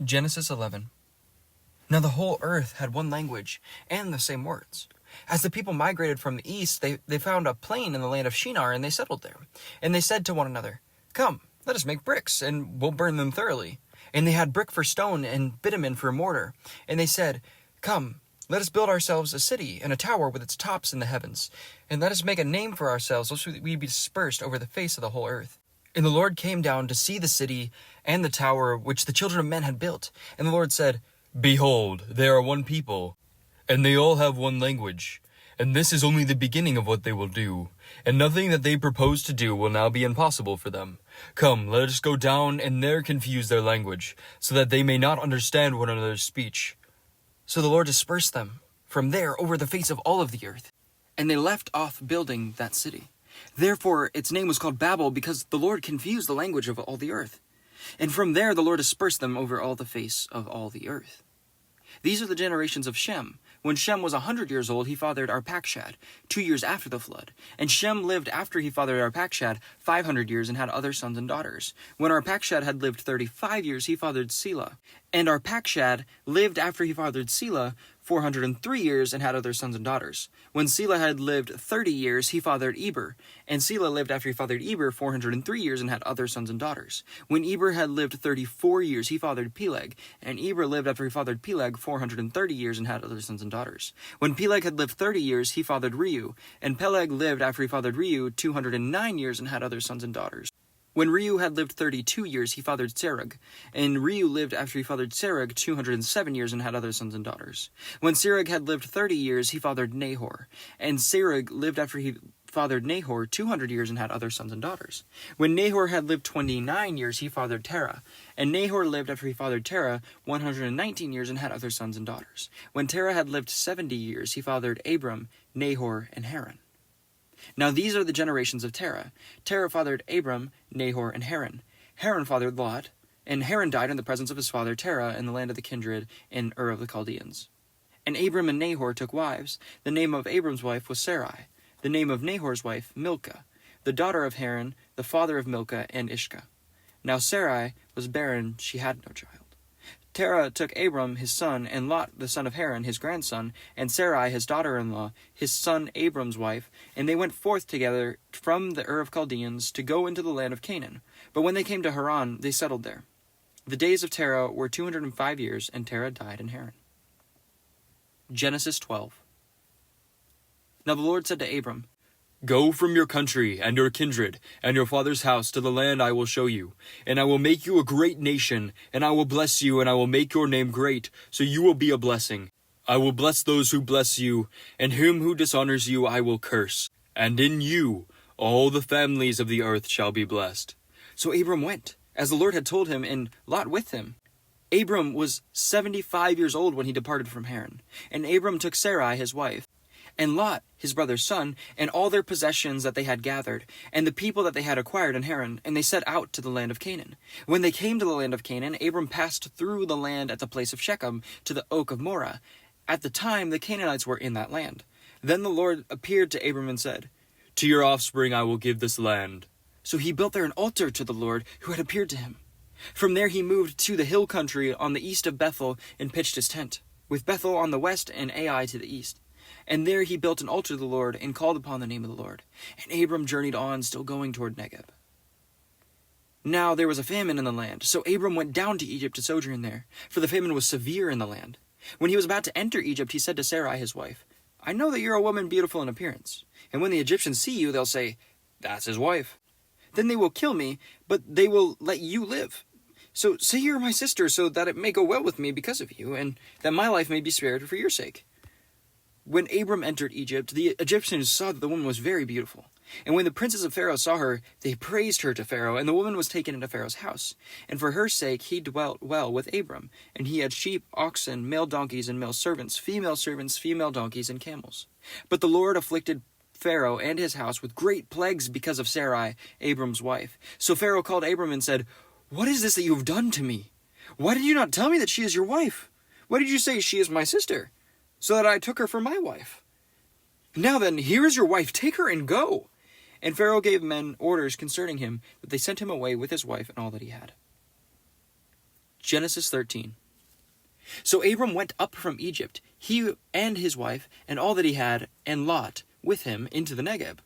Genesis 11. Now the whole earth had one language and the same words. As the people migrated from the east, they found a plain in the land of Shinar, and they settled there. And they said to one another, "Come, let us make bricks, and we'll burn them thoroughly." And they had brick for stone and bitumen for mortar. And they said, "Come, let us build ourselves a city and a tower with its tops in the heavens. And let us make a name for ourselves, lest we be dispersed over the face of the whole earth." And the Lord came down to see the city and the tower which the children of men had built. And the Lord said, "Behold, they are one people, and they all have one language. And this is only the beginning of what they will do. And nothing that they propose to do will now be impossible for them. Come, let us go down and there confuse their language, so that they may not understand one another's speech." So the Lord dispersed them from there over the face of all of the earth. And they left off building that city. Therefore its name was called Babel, because the Lord confused the language of all the earth. And from there the Lord dispersed them over all the face of all the earth. These are the generations of Shem. When Shem was 100 years old, he fathered Arpachshad, 2 years after the flood. And Shem lived after he fathered Arpachshad 500 years and had other sons and daughters. When Arpachshad had lived 35 years, he fathered Selah. And Arpachshad lived after he fathered Selah 403 years and had other sons and daughters. When Selah had lived 30 years, he fathered Eber. And Selah lived after he fathered Eber 403 years and had other sons and daughters. When Eber had lived 34 years, he fathered Peleg. And Eber lived after he fathered Peleg 430 years and had other sons and daughters. When Peleg had lived 30 years, he fathered Reu. And Peleg lived after he fathered Reu 209 years and had other sons and daughters. When Reu had lived 32 years, he fathered Serug. And Reu lived after he fathered Serug 207 years and had other sons and daughters. When Serug had lived 30 years, he fathered Nahor. And Serug lived after he fathered Nahor 200 years and had other sons and daughters. When Nahor had lived 29 years, he fathered Terah. And Nahor lived after he fathered Terah 119 years and had other sons and daughters. When Terah had lived 70 years, he fathered Abram, Nahor, and Haran. Now these are the generations of Terah. Terah fathered Abram, Nahor, and Haran. Haran fathered Lot, and Haran died in the presence of his father Terah in the land of the kindred in Ur of the Chaldeans. And Abram and Nahor took wives. The name of Abram's wife was Sarai. The name of Nahor's wife, Milcah, the daughter of Haran, the father of Milcah and Ishka. Now Sarai was barren, she had no child. Terah took Abram his son, and Lot the son of Haran his grandson, and Sarai his daughter-in-law, his son Abram's wife, and they went forth together from the Ur of Chaldeans to go into the land of Canaan. But when they came to Haran, they settled there. The days of Terah were 205 years, and Terah died in Haran. Genesis 12. Now the Lord said to Abram, "Go from your country and your kindred and your father's house to the land I will show you, and I will make you a great nation, and I will bless you, and I will make your name great, so you will be a blessing. I will bless those who bless you, and him who dishonors you I will curse, and in you all the families of the earth shall be blessed." So Abram went, as the Lord had told him, and Lot with him. Abram was 75 years old when he departed from Haran, and Abram took Sarai his wife, and Lot, his brother's son, and all their possessions that they had gathered, and the people that they had acquired in Haran, and they set out to the land of Canaan. When they came to the land of Canaan, Abram passed through the land at the place of Shechem to the oak of Moreh. At the time, the Canaanites were in that land. Then the Lord appeared to Abram and said, "To your offspring I will give this land." So he built there an altar to the Lord who had appeared to him. From there he moved to the hill country on the east of Bethel and pitched his tent, with Bethel on the west and Ai to the east. And there he built an altar to the Lord and called upon the name of the Lord. And Abram journeyed on, still going toward Negeb. Now there was a famine in the land, so Abram went down to Egypt to sojourn there, for the famine was severe in the land. When he was about to enter Egypt, he said to Sarai his wife, "I know that you're a woman beautiful in appearance, and when the Egyptians see you, they'll say, 'That's his wife.' Then they will kill me, but they will let you live. So say you're my sister, so that it may go well with me because of you, and that my life may be spared for your sake." When Abram entered Egypt, the Egyptians saw that the woman was very beautiful. And when the princes of Pharaoh saw her, they praised her to Pharaoh, and the woman was taken into Pharaoh's house. And for her sake he dwelt well with Abram, and he had sheep, oxen, male donkeys, and male servants, female donkeys, and camels. But the Lord afflicted Pharaoh and his house with great plagues because of Sarai, Abram's wife. So Pharaoh called Abram and said, "What is this that you have done to me? Why did you not tell me that she is your wife? Why did you say she is my sister, so that I took her for my wife? Now then, here is your wife, take her and go." And Pharaoh gave men orders concerning him, that they sent him away with his wife and all that he had. Genesis 13. So Abram went up from Egypt, he and his wife, and all that he had, and Lot with him, into the Negeb.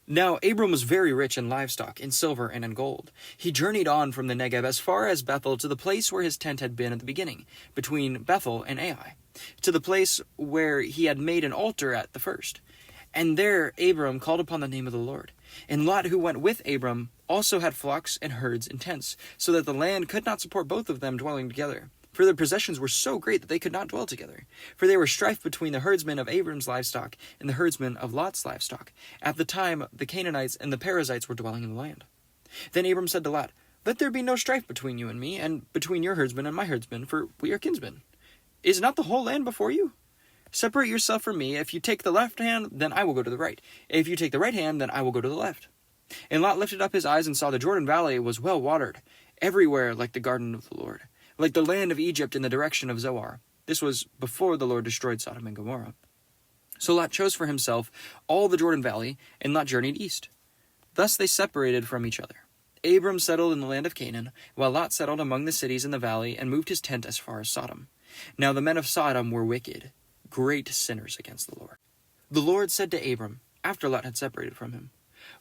Now Abram was very rich in livestock, in silver, and in gold. He journeyed on from the Negeb as far as Bethel, to the place where his tent had been at the beginning, between Bethel and Ai, to the place where he had made an altar at the first. And there Abram called upon the name of the Lord. And Lot, who went with Abram, also had flocks and herds and tents, so that the land could not support both of them dwelling together. For their possessions were so great that they could not dwell together. For there was strife between the herdsmen of Abram's livestock and the herdsmen of Lot's livestock. At the time the Canaanites and the Perizzites were dwelling in the land. Then Abram said to Lot, "Let there be no strife between you and me, and between your herdsmen and my herdsmen, for we are kinsmen. Is not the whole land before you? Separate yourself from me. If you take the left hand, then I will go to the right. If you take the right hand, then I will go to the left." And Lot lifted up his eyes and saw the Jordan Valley was well watered, everywhere like the garden of the Lord, like the land of Egypt in the direction of Zoar. This was before the Lord destroyed Sodom and Gomorrah. So Lot chose for himself all the Jordan Valley, and Lot journeyed east. Thus they separated from each other. Abram settled in the land of Canaan, while Lot settled among the cities in the valley and moved his tent as far as Sodom. Now the men of Sodom were wicked, great sinners against the Lord. The Lord said to Abram, after Lot had separated from him,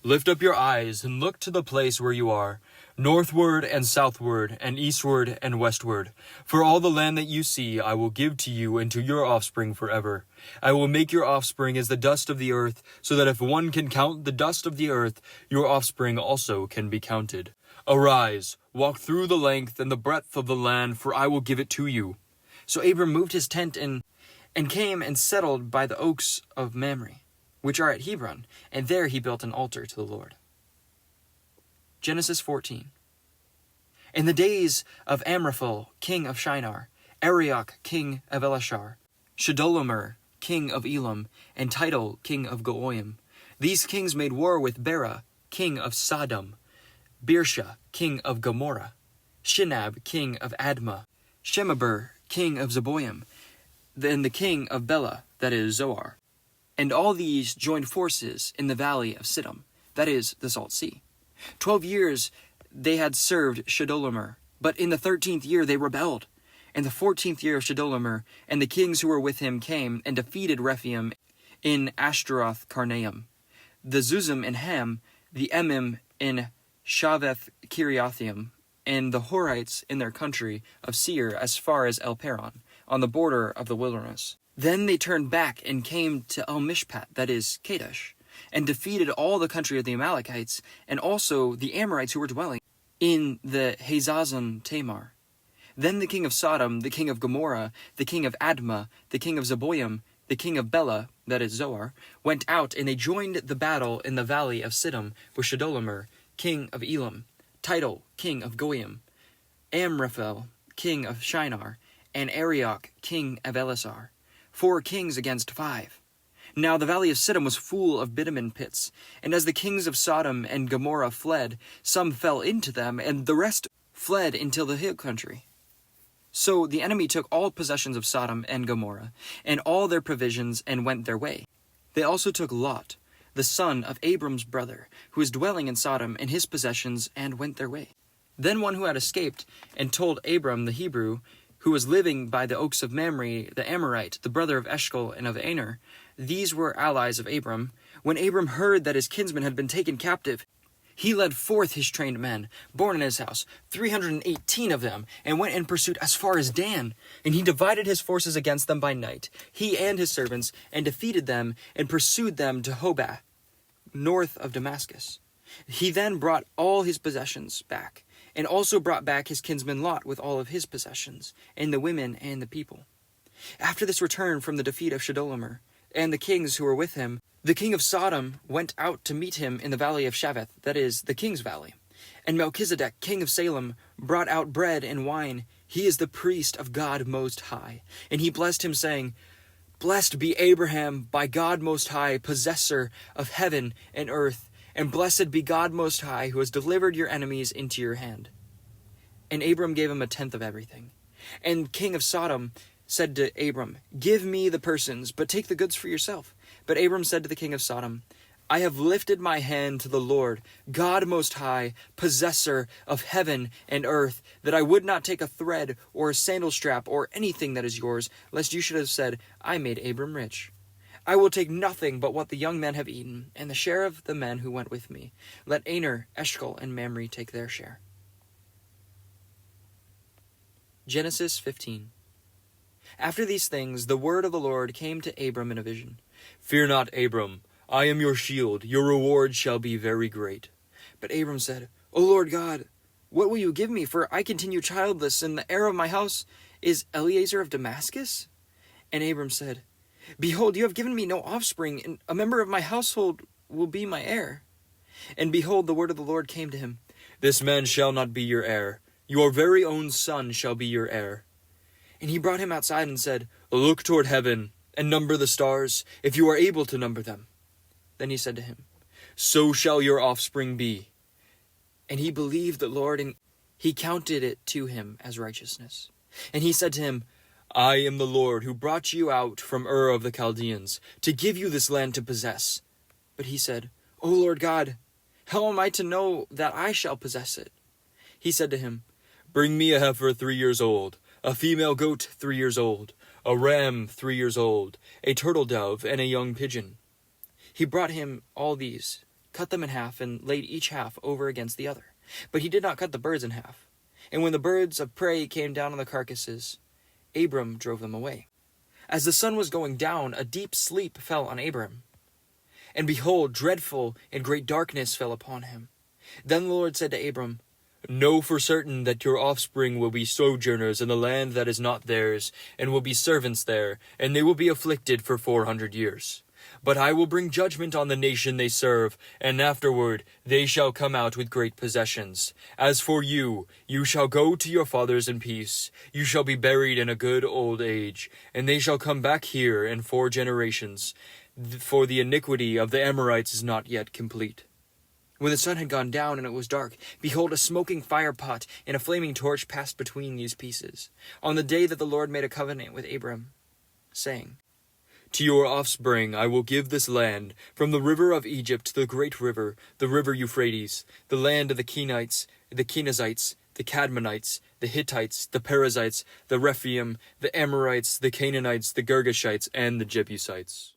"Lift up your eyes and look to the place where you are, northward and southward and eastward and westward. For all the land that you see I will give to you and to your offspring forever. I will make your offspring as the dust of the earth, so that if one can count the dust of the earth, your offspring also can be counted. Arise, walk through the length and the breadth of the land, for I will give it to you." So Abram moved his tent and came and settled by the oaks of Mamre, which are at Hebron, and there he built an altar to the Lord. Genesis 14. In the days of Amraphel, king of Shinar, Arioch, king of Elashar, Chedorlaomer, king of Elam, and Tidal, king of Goyim, these kings made war with Bera, king of Sodom, Birsha, king of Gomorrah, Shinab, king of Admah, Shemeber, king of Zeboim, then the king of Bela, that is Zoar. And all these joined forces in the valley of Siddim, that is, the Salt Sea. 12 years they had served Chedorlaomer, but in the 13th year they rebelled. In the 14th year of Chedorlaomer, and the kings who were with him came and defeated Rephaim in Ashtaroth Karnaim, the Zuzim in Ham, the Emim in Shaveth Kiriathaim, and the Horites in their country of Seir as far as El Paran, on the border of the wilderness. Then they turned back and came to El Mishpat, that is, Kadesh, and defeated all the country of the Amalekites, and also the Amorites who were dwelling in the Hazazon Tamar. Then the king of Sodom, the king of Gomorrah, the king of Admah, the king of Zeboim, the king of Bela, that is Zoar, went out, and they joined the battle in the valley of Siddim with Chedorlaomer, king of Elam, Tidal, king of Goyim, Amraphel, king of Shinar, and Arioch, king of Elazar, 4 kings against 5. Now the valley of Siddim was full of bitumen pits, and as the kings of Sodom and Gomorrah fled, some fell into them, and the rest fled into the hill country. So the enemy took all possessions of Sodom and Gomorrah, and all their provisions, and went their way. They also took Lot, the son of Abram's brother, who was dwelling in Sodom, and his possessions, and went their way. Then one who had escaped, and told Abram the Hebrew, who was living by the oaks of Mamre, the Amorite, the brother of Eshcol and of Aner. These were allies of Abram. When Abram heard that his kinsmen had been taken captive, he led forth his trained men, born in his house, 318 of them, and went in pursuit as far as Dan. And he divided his forces against them by night, he and his servants, and defeated them, and pursued them to Hobah, north of Damascus. He then brought all his possessions back, and also brought back his kinsman Lot with all of his possessions, and the women and the people. After this return from the defeat of Chedorlaomer, and the kings who were with him, the king of Sodom went out to meet him in the valley of Shaveth, that is, the king's valley. And Melchizedek, king of Salem, brought out bread and wine. He is the priest of God Most High. And he blessed him, saying, "Blessed be Abraham by God Most High, possessor of heaven and earth, and blessed be God Most High, who has delivered your enemies into your hand." And Abram gave him 1/10 of everything. And king of Sodom said to Abram, "Give me the persons, but take the goods for yourself." But Abram said to the king of Sodom, I have lifted my hand to the Lord, God Most High, possessor of heaven and earth, that I would not take a thread or a sandal strap or anything that is yours, lest you should have said, I made Abram rich. I will take nothing but what the young men have eaten, and the share of the men who went with me. Let Aner, Eshcol, and Mamre take their share. Genesis 15. After these things, the word of the Lord came to Abram in a vision. Fear not, Abram. I am your shield. Your reward shall be very great. But Abram said, O Lord God, what will you give me? For I continue childless, and the heir of my house is Eliezer of Damascus? And Abram said, Behold, you have given me no offspring, and a member of my household will be my heir. And behold, the word of the Lord came to him. This man shall not be your heir. Your very own son shall be your heir. And he brought him outside and said, Look toward heaven, and number the stars, if you are able to number them. Then he said to him, So shall your offspring be. And he believed the Lord, and he counted it to him as righteousness. And he said to him, I am the Lord who brought you out from Ur of the Chaldeans, to give you this land to possess. But he said, O Lord God, how am I to know that I shall possess it? He said to him, Bring me a heifer 3 years old, a female goat 3 years old, a ram 3 years old, a turtle dove, and a young pigeon. He brought him all these, cut them in half, and laid each half over against the other. But he did not cut the birds in half. And when the birds of prey came down on the carcasses, Abram drove them away. As the sun was going down, a deep sleep fell on Abram. And behold, dreadful and great darkness fell upon him. Then the Lord said to Abram, Know for certain that your offspring will be sojourners in the land that is not theirs, and will be servants there, and they will be afflicted for 400 years. But I will bring judgment on the nation they serve, and afterward they shall come out with great possessions. As for you, you shall go to your fathers in peace. You shall be buried in a good old age, and they shall come back here in 4 generations, for the iniquity of the Amorites is not yet complete. When the sun had gone down and it was dark, behold, a smoking firepot and a flaming torch passed between these pieces, on the day that the Lord made a covenant with Abram, saying, To your offspring I will give this land, from the river of Egypt to the great river, the river Euphrates, the land of the Kenites, the Kenizzites, the Cadmonites, the Hittites, the Perizzites, the Rephaim, the Amorites, the Canaanites, the Girgashites, and the Jebusites.